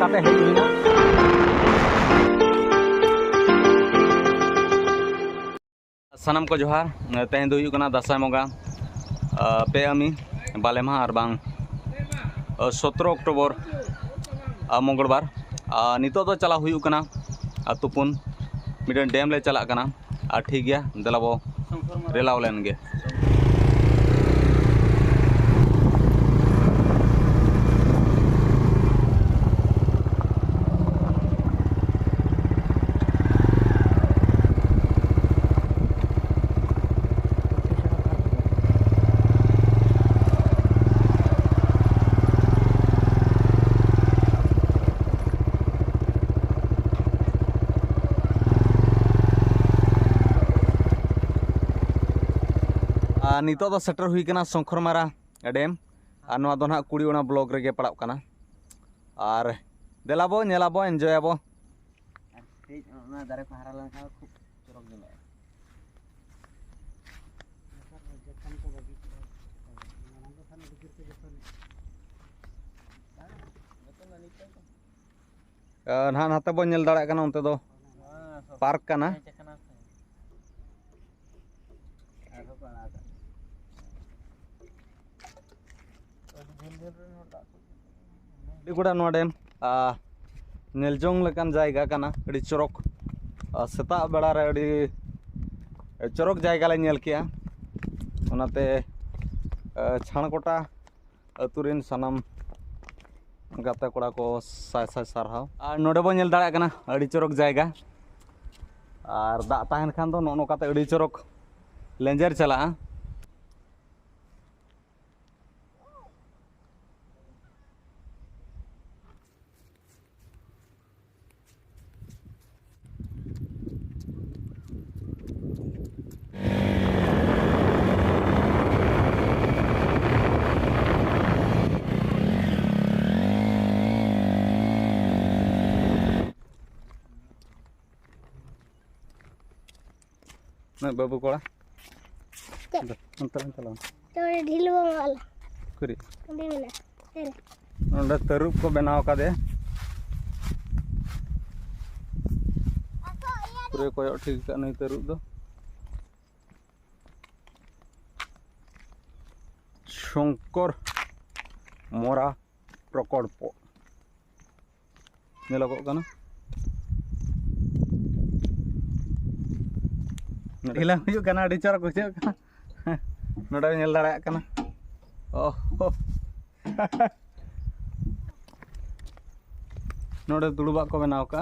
काते हेज हुईना सानाम को जोहार तेहें दो दासाई बंगा पे आमी बाले माह और बांग 17 अक्टोबर मंगलबार नितो तो चला हुई कना तुपुन मिडन डैम ले चला कना ठीक गया देलाबो रेलाव लेन गे नितो तो सेटर हुई कना शंखरमारा डैम और नवा दो ना कुड़ीओना ब्लॉक रेगे पड़ाव कना और देलाबो नेलाबो एंजॉयबो दारे को हारा लंखा खूब चरक दिला ना नाते बो नेल दाड़ा कना उनते दो पार्क कना गुड़ा डैम नेलजोंग लेकान जायगा कना अड़ी चरक सेता बेड़ा रे अड़ी चरक जायगा ले नेल किया ओनाते छाणकोटा अतुरेन सनम गाते कोड़ा को साय साय सारहाव और नोडे बो नेल दाड़ा कना अड़ी चरक जायगा और दा ताहेन खान दो नो काते अड़ी चरक लेंजर चला बाबू कोड़ा तरुप को बनाव कादे पूरे कोयो ठीक का नहीं तरुप दो शंकर मोरा प्रकल्प नेलको कना ढीला हुई कना अड़ी चरक बुझे कना नोडे नेल दाड़ा कना ओह नोडे दुड़ुबा को बनाव का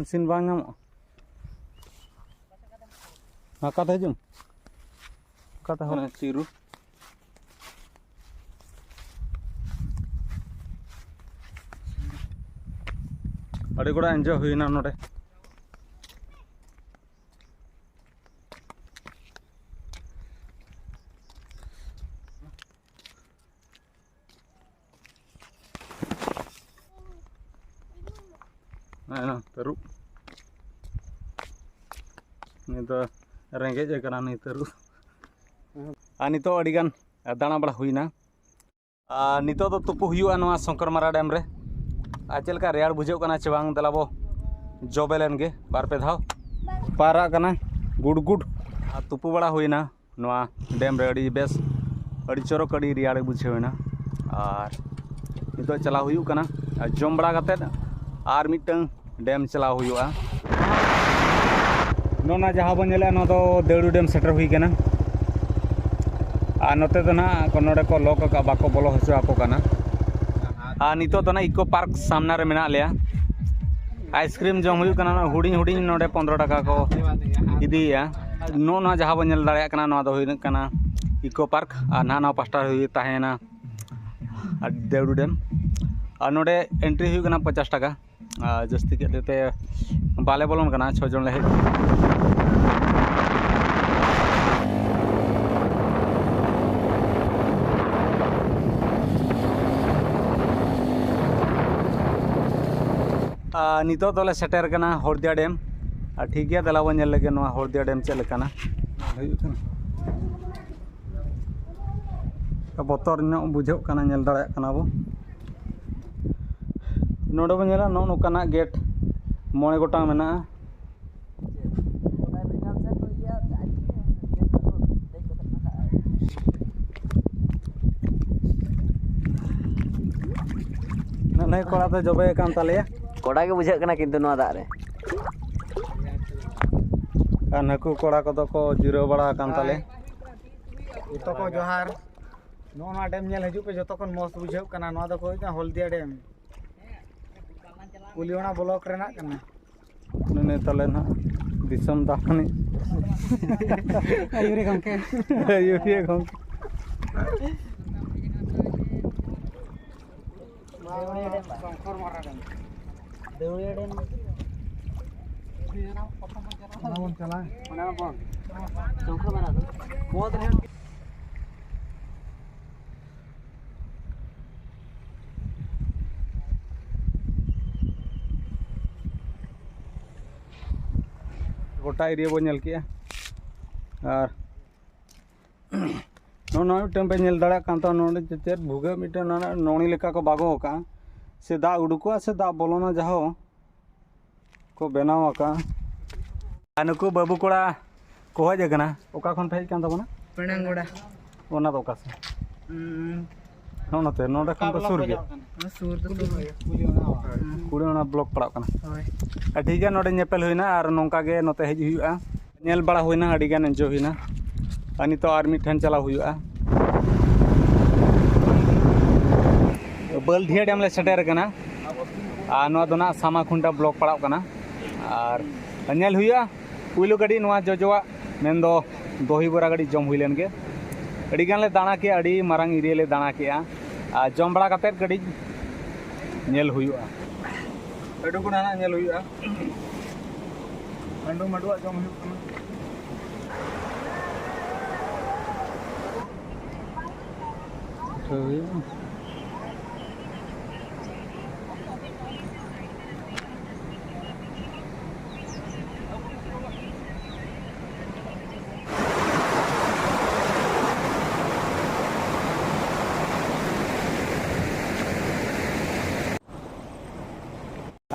सिन बांग कथा जुम कथा होना चिरू अड़ी गुड़ा एंजॉय हुई ना नोडे ना तरुप तो रेंगे जगह नहीं तरुप नितो अड़ीगान दाणा बड़ा हुईना नितो तो तुपु हुआ नवा शंकरमारा डैम रे चलका रेयाड़ बुझे कना चे बांग देलाबो जबे लेन गे बार पे धाव पारा कना गुड़ तुपु बड़ा हुईना नवा डैम रे अड़ी बेस अड़ी चरक अड़ी रेयाड़ बुझेना और नितो चला हुई कना जम बड़ा कते और मिटंग डैम चला हुआ नोना जहाँ बन नेले ना तो देवड़ू डैम सेटर हुई कना और नोते तो ना नोडे को लॉक का बाको बोलो हचो आको कना और नितो तो ना इको पार्क सामना रे मेना लिया आइसक्रीम जम हुई कना हुडिंग हुडिंग नोडे 15 टाका को इदिया नो ना जहाँ बन नेल दाड़े कना नोआ दो हुई कना इको पार्क ना ना पास्टा तहना देवड़ू डैम और नोडे एंट्री होना 50 टाका जस्ती के बाले बोलन कना 6 जन ले हेज नितो दोले सेटर कना हरदिया डैम ठीक गया दला बन लगे हरदिया डैम चल लेकाना बतर बुझे बो नोडे बन नौकाना गेट 9 गोटांग मेना नई कोड़ा तो जबे कान ताले कोड़ा के बुझे कना किंतु नो दाग रे नकु कोड़ा को तो को जिरो बड़ा कान ताले तो को जोहार नो डैम नेल हजू पे जतो कोन मस्त बुझे कना नो दो कोई हल्दिया डैम पुलियोना ब्लॉक रेना कना ने तले ना दिसम दाखनी आयुरे गंके शंकर मारा डैम देवड़िया डैम चला शंकर मारा बहुत गोटा एरिया बो नेल किया और नो मिटन पे नेल दाड़ा कान तो नोडे चेत भुगे मिटन नोनी लेका को बागो का से दा उडुकुआ से दा बोलोना जहो को बनावा का नुकु बाबू कोड़ा को हज कना ओका खन पे कान तबना पेणांगोड़ा ओना तो ओका से नोते नोडे खन तो सुर गे सुर तो कुड़ीना ब्लॉक पड़ा कना ठीक है नोडे नेपेल होइना और नोंका गे नोते हेज हुआ नेल बड़ा होइना अड़ी गान एंजॉय होइना और नितो और मिठन चला हुआ बलधिया डैम ले सेटर कना और नोआ दोना सामा खुंटा ब्लॉक पड़ा कना और नेल हुआ पुइलो गाड़ी नोआ जोजोआ मेन दो दही बरा गाड़ी जम हुई लेन गे अड़ी गान ले दाना के अड़ी मारांग एरिया ले दाना के आ जम बड़ा कते गाड़ी नेल हुआ अडू को ना नेल हुआ अंडू मडुआ जम हुआ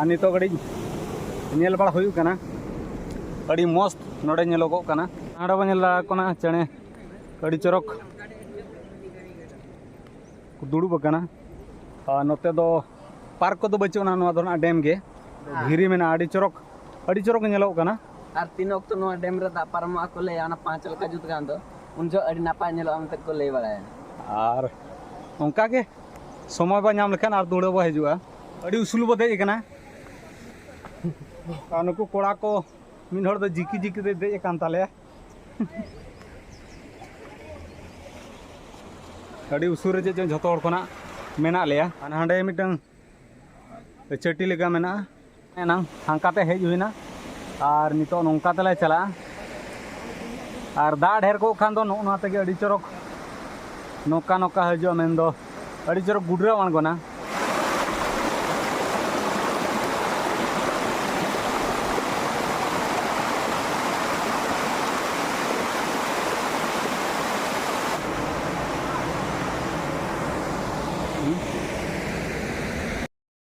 नितो गड़ी नेल बड़ा हुई कना अड़ी मस्त नोडे नेलोगो कना आड़ा बन नेल कोना चेणे अड़ी चरक दुड़ुब कना और नोते दो पार्क को दो बचोना नोआ दो ना डैम गे भिरी में अड़ी चरक नेलो कना और तीन वक्त नो डैम रे दा पारमा को ले आना 5 लका जुत गान दो उन जो अड़ी नापाय नेलो हम तक को ले बड़ाया और उनका के समय बा नाम लेखान और दुड़े बो हजुआ अड़ी उसूल बो दे कना और नुकु कोड़ा को मिन हर दो जिकी दे दे कान ताले अड़ी उसूर रे जे झतो हर कोना मेना लेया हांडे मिटन चटी लेका मेना ना हांकाते हेज हुइना और नितो नोंका तले चला और दा ढेर को खान दो नोना तेगे अड़ी चरक नोका नोका हजो मेन दो अड़ी चरक गुडरा वाणगोना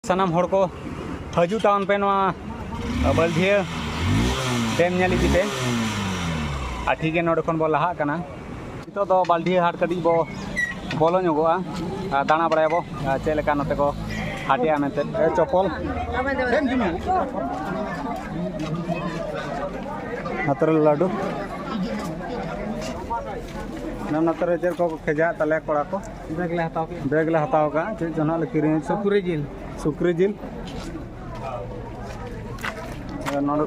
सनाम हड़ को हजू टाउन पे बलधिया डैम नेली पे आ ठीक है नोडे खन बो लहा कना नितो दो बलधिया हाट कटी बो बोलो नगोआ दाना बड़ा बो चे लेका नते को हाटिया मेते चपल हातर लाडू नाम नतर चेर को खेजा तले कोड़ा को बैग ले हताव का चे जना ले किरी सुक्री जिल नोड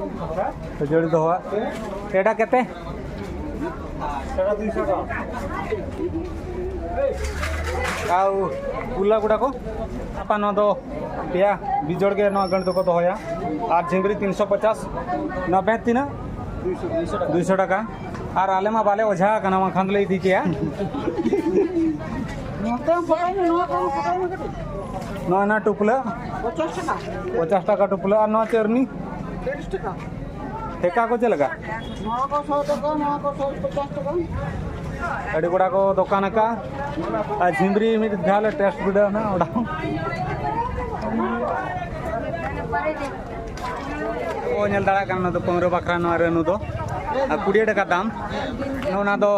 खजड़ी दो एटा केते সেটা 200 টাকা आउ पुला गुड़ा को आपा न दो पिया बिजोड़ के न गण को दोया और झिंगरी 350 90 तीना 200 टाका और आले मा बाले ओझा कना मा खंद ले दीजिए न ना टुपला 50 टाका टुपला और न चरनी 30 টাকা ठेका को चलेगा 900 টাকা 950 টাকা अड़ी गुड़ा को दुकान का झिंबरी मिट झाले टेस्ट वीडियो ना ओडा ओ नेल दाड़ा कान तो 15 बखरा न रेनु दो 20 टाका दाम नोना दो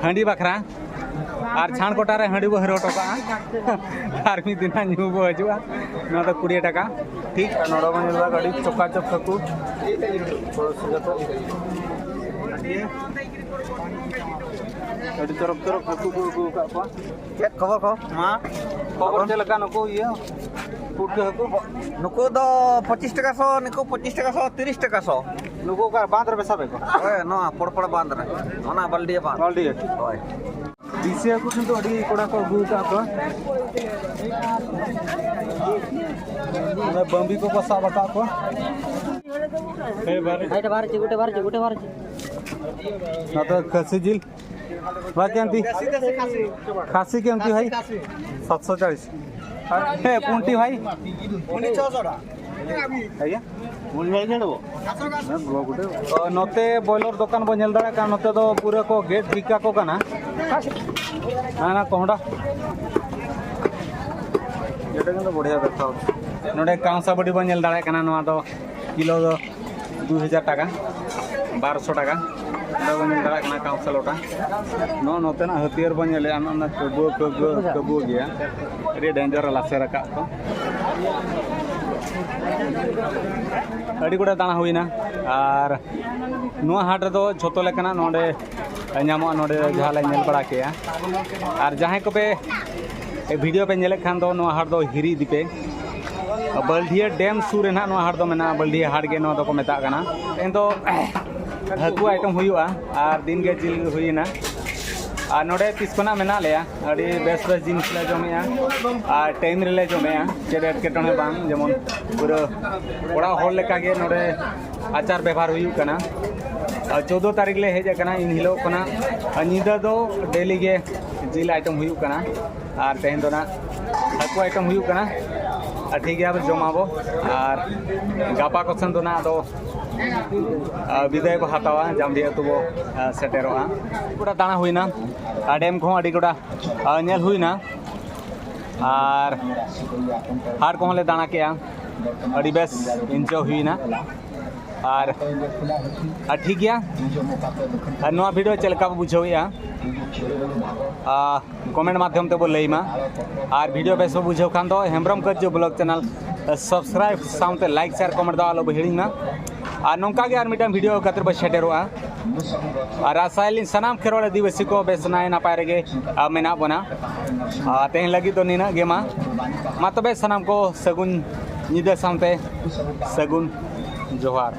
हंडी बखरा और छाण कोटा रे हंडी बो हरो टका आर मी दिन न्यू बो हजुआ न तो 20 टाका ठीक नोडो नेलवा गाड़ी चोका चोक खकु अड़ी तरफ तरफ हकु को का क्या खबर को मां खबर चल का नको ये फूट के हकु नुको दो 25 টাকা 100 निको 25 টাকা 100 30 টাকা 100 नको का बांध रे बेसा बेको ओए नो पड़ बांध रे ओना बल्डी बांध बाल्टी ओए दिसे हकु किंतु अड़ी कोड़ा को गु का को मैं बम्बी को पसा बता को ए बारे এটা বাড়ছে গোটে বাড়ছে ना तो खसी जिल बा केंती खासी केंती भाई 740 ए पुंटी भाई 600 आया मुन जाई नेडबो ना ब्लॉग उठे नते बॉयलर दुकान बो नेल दाड़ा का नते दो पूरे को गेट बिका को काना ना ना कोंडा एटा तो बढ़िया देखा नोडे कांसा बडी बो नेल दाड़ा काना नवा दो किलो दो 2000 टाका 1200 टाका नोडे बो नेल दाड़ा काना कांसा लोटा नो नते ना हथियार बो नेले ना कबो गया रे डेंजर लासे रका तो अड़ी गुड़ा दाना हुई ना और नुआ हाट रे दो झोतो लेकना नोडे न्यामो नोडे जहाले नेल बड़ा केया और जहां को पे ए वीडियो पे नेले खान दो नुआ हाट दो हिरी दीपे बल्डिया डैम सूर ना नुआ हाट दो मेना बल्डिया हाट गे नुआ दो को मेता कना एन दो हकु आइटम हुआ और दिन गे जिल हुईना और नोडे तिसकोना मेना लेया अड़ी बेस बेस जिनिस ले जमेया और टाइम रे ले जमेया चेरे एटकेटने बांग जेमन पूरा ओड़ा होल लेका गे नोडे आचार व्यवहार हुई कना 14 तारीख ले हेज कना इन हिलो कना निदा दो डेली गे जिल आइटम हुई कना और तेहन दो ना हकु आइटम हुई कना ठीक है अब जमाबो और गापा कोसन दो ना दो विदाय को हतावा जामडिया तो वो सेटेरोआ गुड़ा दाना हुईना डैम को अड़ी गुड़ा नेल हुईना और हाड़ को ले दाना के अड़ी बेस इंजॉय हुईना और ठीक गया नवा वीडियो चलका बुझाया कमेंट माध्यम ते बोल लईमा और वीडियो बेस बुझाव खान दो हेम्ब्रम कर जो ब्लॉग चैनल सब्सक्राइब साउंडते लाइक शेयर कमेंट दो आलो हिड़ीना और नौका के और मिटन वीडियो खातिर बस सेटेरोआ और आसाइलिन सनाम खेरोड़ आदिवासी को बेस नाय नापाय रेगे मेना बना तेहन लगी तो नीना गेमा मा तबे सनाम को सगुन निदा साउंडते सगुन जोहार।